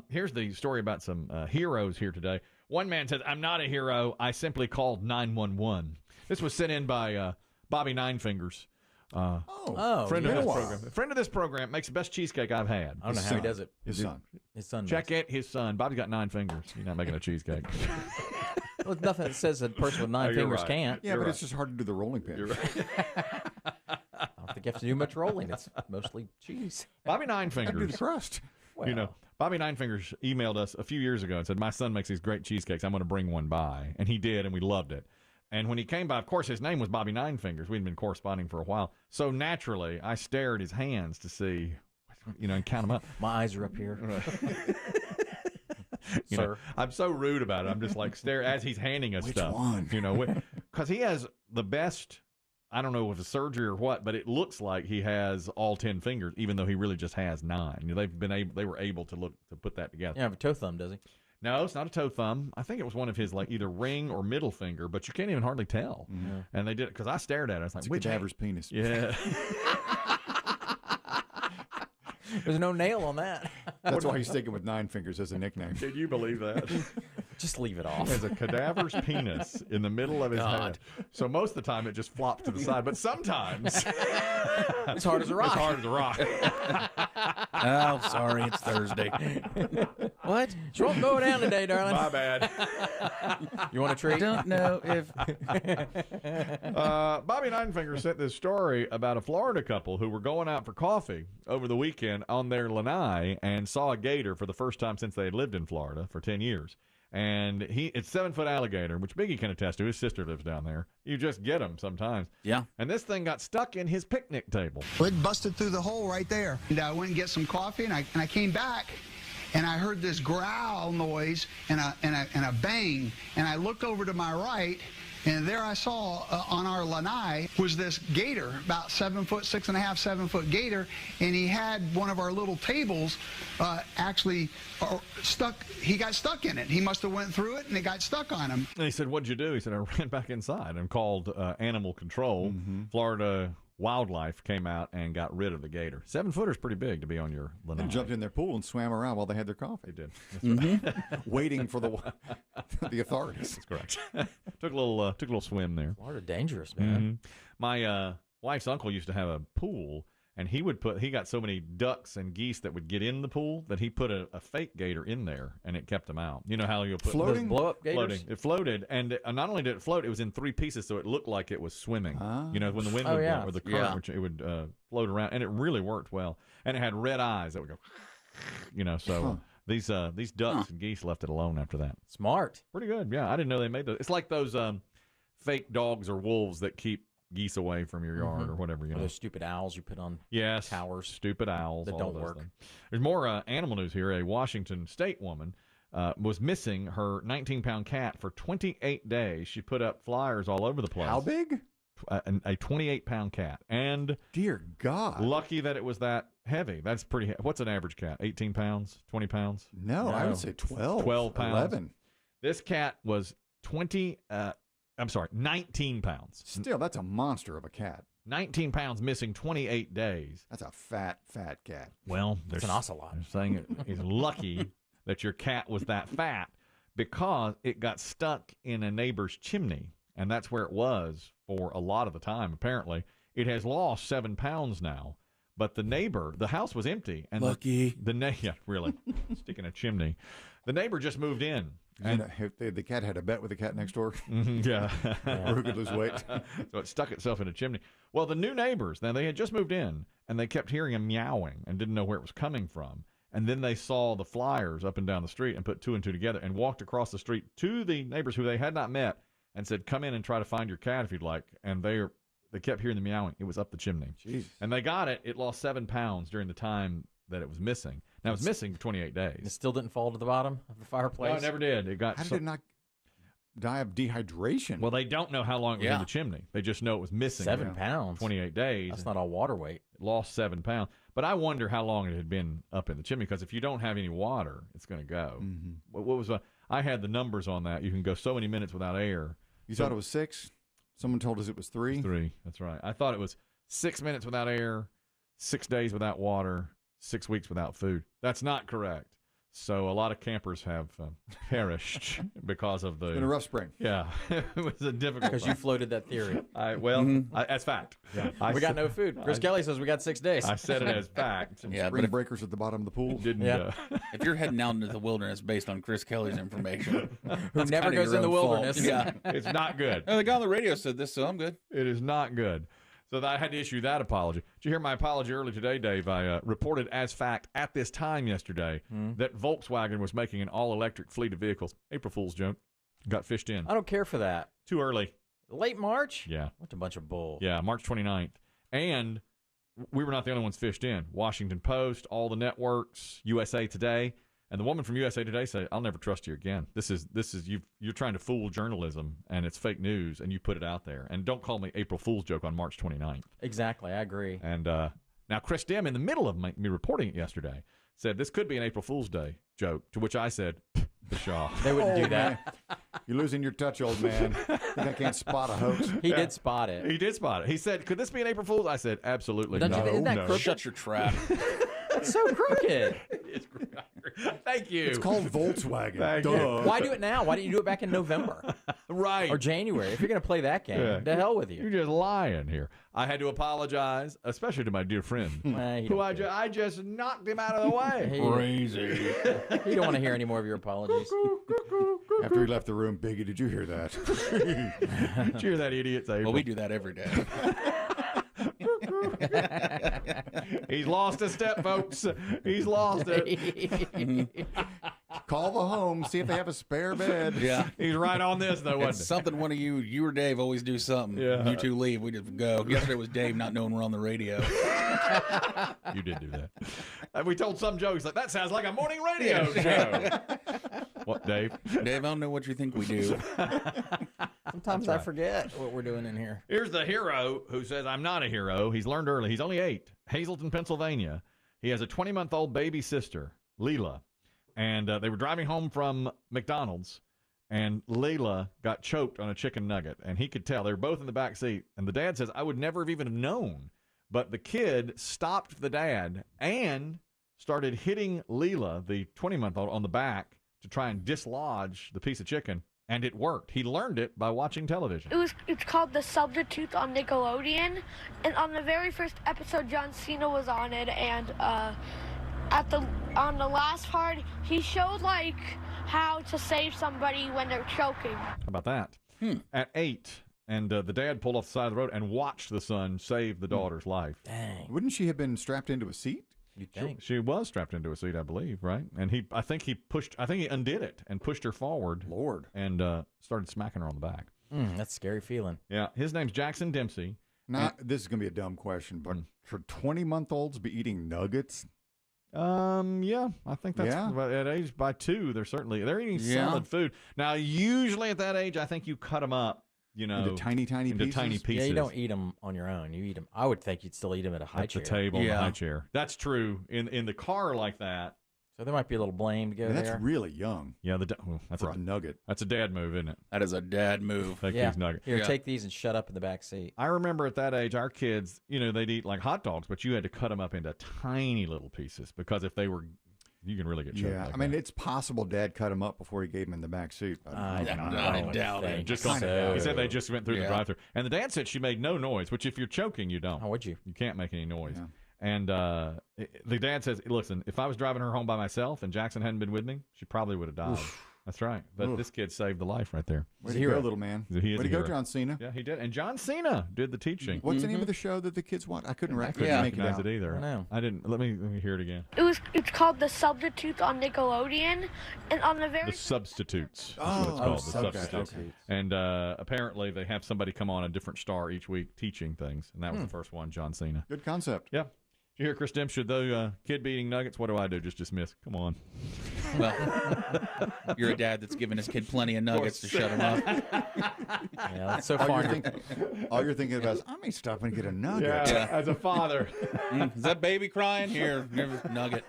Here's the story about some heroes here today. One man says, "I'm not a hero. I simply called 911." This was sent in by Bobby Ninefingers. Friend of this program. Friend of this program, makes the best cheesecake I've had. I don't know how he does it. His son. Check it. His son. Bobby's got 9 fingers. He's not making a cheesecake. Well, there's nothing that says a person with 9 fingers can't. Yeah, but it's just hard to do the rolling pin. You're right. I don't think you have to do much rolling. It's mostly cheese. Bobby Ninefingers. Do the crust. Well, Bobby Ninefingers emailed us a few years ago and said, "My son makes these great cheesecakes. I'm going to bring one by." And he did, and we loved it. And when he came by, of course, his name was Bobby Ninefingers. We'd been corresponding for a while. So naturally, I stared at his hands to see, and count them up. my eyes are up here. Sir. I'm so rude about it. I'm just like stare as he's handing us stuff. Which one? Because he has the best. I don't know if it's surgery or what, but it looks like he has all 10 fingers, even though he really just has 9. They were able to put that together. Yeah, have a toe thumb, does he? No, it's not a toe thumb. I think it was one of his either ring or middle finger, but you can't even hardly tell. Mm-hmm. And they did it because I stared at it. I was like, It's a cadaver's penis. Yeah. There's no nail on that. That's why he's sticking with 9 fingers as a nickname. Can you believe that? Just leave it off. As a cadaver's penis in the middle of his head. So most of the time it just flops to the side, but sometimes It's hard as a rock. it's hard as a rock. Oh, sorry, it's Thursday. What? She won't go down today, darling. My bad. You want a treat? Don't know if Bobby Ninefingers sent this story about a Florida couple who were going out for coffee over the weekend on their Lanai and saw a gator for the first time since they had lived in Florida for 10 years. And it's 7-foot alligator, which Biggie can attest to. His sister lives down there. You just get them sometimes. Yeah. And this thing got stuck in his picnic table. It busted through the hole right there. And I went and get some coffee, and I came back, and I heard this growl noise and a bang. And I looked over to my right, and there I saw on our Lanai was this gator, about 7 foot, 6.5, 7 foot gator, and he had one of our little tables actually stuck. He got stuck in it. He must have went through it, and it got stuck on him. And he said, "What'd you do?" He said, "I ran back inside and called animal control." Mm-hmm. Florida Wildlife came out and got rid of the gator. 7-footer's pretty big to be on your Lanai. They jumped in their pool and swam around while they had their coffee. They did. That's right. Waiting for the authorities. That's correct. Took a little swim there. Florida dangerous, man. My wife's uncle used to have a pool, and he got so many ducks and geese that would get in the pool that he put a fake gator in there, and it kept them out. You know how you'll put Floating? Those blow-up gators? floating. It floated, and not only did it float, it was in 3 pieces, so it looked like it was swimming. When the wind would blow, or the current, which it would float around, and it really worked well. And it had red eyes that would go, So these ducks and geese left it alone after that. Smart. Pretty good, yeah. I didn't know they made those. It's like those fake dogs or wolves that keep geese away from your yard or whatever, Or those stupid owls you put on towers. Stupid owls that all don't those work. things. There's more animal news here. A Washington state woman was missing her 19-pound cat for 28 days. She put up flyers all over the place. How big? A 28-pound cat. And Dear God. lucky that it was that heavy. That's pretty heavy. What's an average cat? 18 pounds? 20 pounds? No, I would say 12. 12 pounds. 11. This cat was 19 pounds. Still, that's a monster of a cat. 19 pounds missing 28 days. That's a fat cat. Well, It's an ocelot. They're saying he's lucky that your cat was that fat because it got stuck in a neighbor's chimney, and that's where it was for a lot of the time, apparently. It has lost 7 pounds now, but the house was empty. And Lucky. Yeah, really, sticking a chimney. The neighbor just moved in. And the cat had a bet with the cat next door Yeah. who could lose weight. So it stuck itself in a chimney. Well, the new neighbors, now they had just moved in, and they kept hearing him meowing and didn't know where it was coming from. And then they saw the flyers up and down the street and put 2 and 2 together and walked across the street to the neighbors who they had not met and said, "Come in and try to find your cat if you'd like." And they kept hearing the meowing. It was up the chimney. Jeez. And they got it. It lost 7 pounds during the time that it was missing. Now, it was missing for 28 It days. still didn't fall to the bottom of the fireplace. No, it never did. It got How did it not die of dehydration? Well, they don't know how long it was in the chimney. They just know it was missing. 7 pounds. 28 days. That's not all water weight. It lost 7 pounds. But I wonder how long it had been up in the chimney, because if you don't have any water, it's going to go. Mm-hmm. What was I had the numbers on that. You can go so many minutes without air. You thought it was 6? Someone told us it was 3. 3. That's right. I thought it was 6 minutes without air, 6 days without water, 6 weeks without food. That's not correct. So a lot of campers have perished because of the. It's been a rough spring. Yeah, it was a difficult. Because you floated that theory. That's fact. Yeah. We got no food. Chris Kelly says we got 6 days. I said it as fact. Yeah, Spring but breakers at the bottom of the pool. Didn't. Yeah. if you're heading out into the wilderness based on Chris Kelly's information, Who never goes in the wilderness. Yeah. It's not good. Oh, the guy on the radio said this, so I'm good. It is not good. So I had to issue that apology. Did you hear my apology early today, Dave? I reported as fact at this time yesterday that Volkswagen was making an all-electric fleet of vehicles. April Fool's joke. Got fished in. I don't care for that. Too early. Late March? Yeah. What a bunch of bull. Yeah, March 29th. And we were not the only ones fished in. Washington Post, all the networks, USA Today. And the woman from USA Today said, "I'll never trust you again. This is you're trying to fool journalism, and it's fake news, and you put it out there. And don't call me April Fool's joke on March 29th." Exactly, I agree. And now Chris Dim, in the middle of me reporting it yesterday, said this could be an April Fool's Day joke, to which I said, pshaw. They wouldn't do that. You're losing your touch, old man. Think I can't spot a hoax? He did spot it. He did spot it. He said, "Could this be an April Fool's?" I said, "Absolutely Don't you no." think- isn't that no. crooked? Shut your trap. That's so crooked. It's Thank you. It's called Volkswagen. Thank Duh. you. Why do it now? Why didn't you do it back in November Right. or January? If you're going to play that game, Yeah. to hell with You're you. just lying here. I had to apologize, especially to my dear friend, He who don't care. I just knocked him out of the way. Crazy. You don't want to hear any more of your apologies. After he left the room, Biggie, did you hear that? Did you hear that idiot say? Well, we do that every day. He's lost a step, folks. He's lost it. Call the home, see if they have a spare bed. Yeah. He's right on this, though, It's wasn't something one of you or Dave always do something. Yeah. You two leave, we just go. Yesterday was Dave not knowing we're on the radio. it? You did do that. And we told some jokes like, that sounds like a morning radio show. What, Dave? Dave, I don't know what you think we do. Sometimes I forget what we're doing in here. Here's the hero who says, "I'm not a hero." He's learned early. He's only 8. Hazleton, Pennsylvania. He has a 20-month-old baby sister, Leela. And they were driving home from McDonald's, and Leela got choked on a chicken nugget. And he could tell. They were both in the back seat. And the dad says, "I would never have even known." But the kid stopped the dad and started hitting Leela, the 20-month-old, on the back to try and dislodge the piece of chicken. And it worked. He learned it by watching television. It's called The Substitutes on Nickelodeon, and on the very first episode, John Cena was on it, and on the last part, he showed like how to save somebody when they're choking. How about that? At 8, and the dad pulled off the side of the road and watched the son save the daughter's life. Dang. Wouldn't she have been strapped into a seat? You'd think. She was strapped into a seat, I believe, right? And I think he undid it and pushed her forward. Lord. And started smacking her on the back. That's a scary feeling. Yeah, his name's Jackson Dempsey. Now, this is going to be a dumb question, but should 20-month-olds be eating nuggets? Yeah, I think that's Yeah. at age by 2. They're eating solid food. Now, usually at that age, I think you cut them up, Into tiny pieces? Yeah, you don't eat them on your own. You eat them. I would think you'd still eat them at a high at chair. the table, in the Yeah. high chair. That's true. In the car like that. So there might be a little blame to go And that's there. really young Yeah, that's for a nugget. a dad move, isn't it? That is a dad move. Take Yeah. these nuggets. Here, Yeah. take these and shut up in the back seat. I remember at that age, our kids, they'd eat like hot dogs, but you had to cut them up into tiny little pieces because if they were, you can really get choked. Yeah, like I mean, that. it's possible Dad cut him up before he gave him in the back seat. I I doubt it. Just so. gone. He said they just went through the Yeah. drive-through, and the dad said she made no noise. Which, if you're choking, you don't. How would you? You can't make any noise. Yeah. And the dad says, "Listen, if I was driving her home by myself and Jackson hadn't been with me, she probably would have died." That's right. But this kid saved the life right there. Way He's to a hero. go, little man. He is Way a to go, hero. John Cena. Yeah, he did. And John Cena did the teaching. What's the name of the show that the kids watch? I couldn't I make couldn't it recognize out. it either. I know. I didn't. Let me hear it again. It's called The Substitutes on Nickelodeon, and on the very The Substitutes. That's Oh, what it's called. The okay, Substitutes. okay. And apparently they have somebody come on a different star each week teaching things, and that was the first one, John Cena. Good concept. Yeah. Did you hear Chris Dempsey? Should the kid be eating nuggets? What do I do? Just dismiss. Come on. Well, you're a dad that's giving his kid plenty of nuggets to shut him up. Yeah, that's so All far. all you're thinking about is, I may stop and get a nugget. as a father. Is that baby crying? Here, here's a nugget.